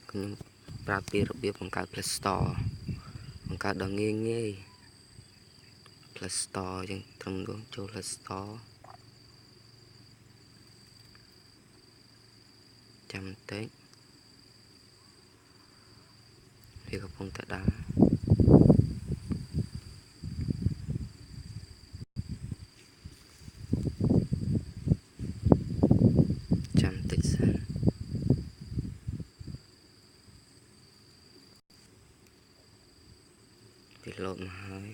ខ្ញុំប្រាប់ពីរបៀបបង្កើត Play Store បង្កើតដល់ងាយ Play Store យើងត្រឹមដងចូល Play Store ចាំបន្តិចវាកំពុងតែដើរចាំបន្តិចសិនវាលោតមកហើយ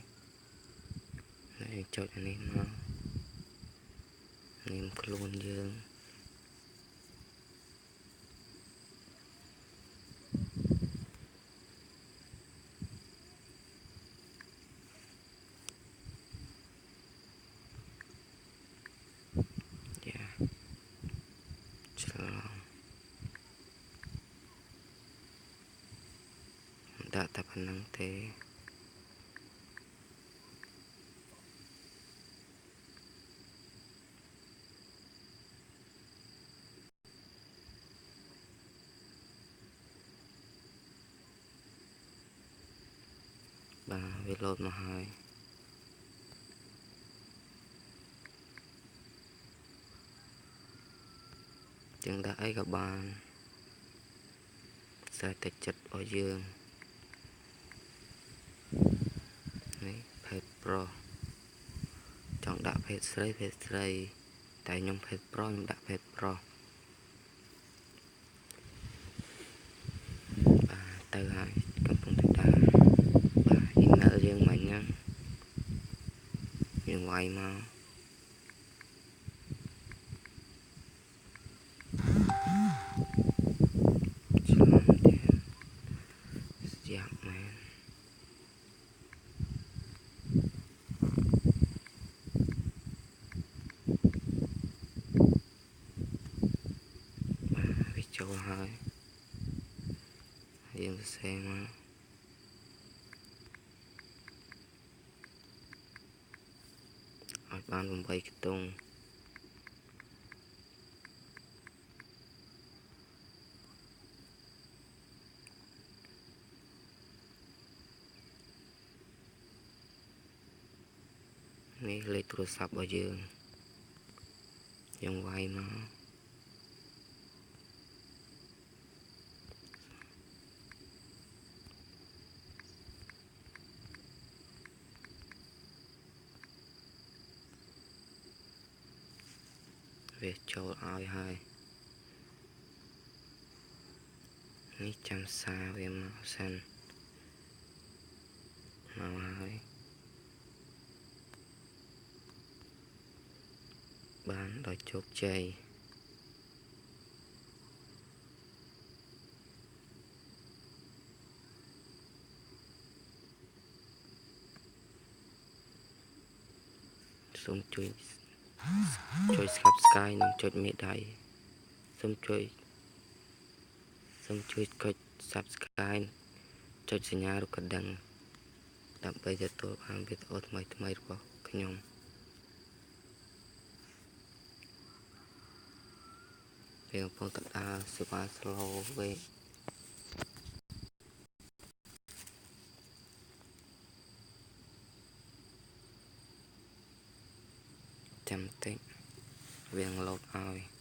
ហើយចុចអានេះមកនាមខ្លួនយើងឆ្លងដាក់តែប៉ុណ្្នឹងទេបាទវាលោតមកហើយចឹងដាក់អីក៏បានតែចិត្តឲ្យយើងនេះភេទប្រុសចង់ដាក់ភេទស្រីតែខ្ញុំភេទប្រុសខ្ញុំដាក់ភេទប្រុសបាទទៅហើយកំពុងតែដើរបាទ email យើងមិញហ្នឹងយើងវាយមកឆ្លងទៀតស្យាប់មែនវាចូលហើយយើងសរសេរមកឲ្យបាន8ខ្ទង់នេះលេខទូរស័ព្ទរបស់យើងវាយមកវាចូលឲ្យហើយនេះចាំសារវាមកសិនមកហើយបានដល់ជោគជ័យសូមជួយ Subscribe និងចុចមេដៃសូមជួយកด Subscribe ចុចសញ្ញារូបកណ្ដឹងដើម្បីទទួលបានវីដេអូថ្មីរបស់ខ្ញុំវាកំពុងតែដើរសេវា slow វិញចាំតិចវានឹងលោតឲ្យ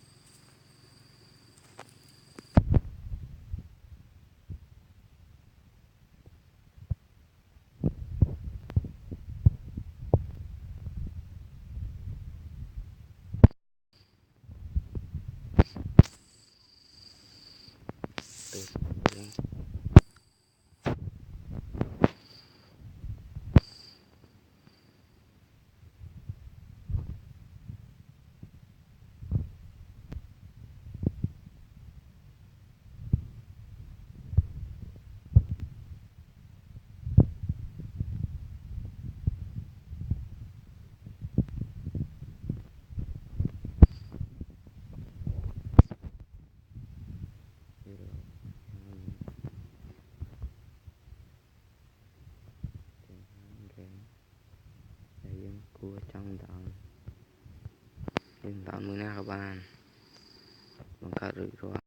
យើងគួរចង់ដល់យើងដល់មួយណាក៏បានបង្កើតរួចរាល់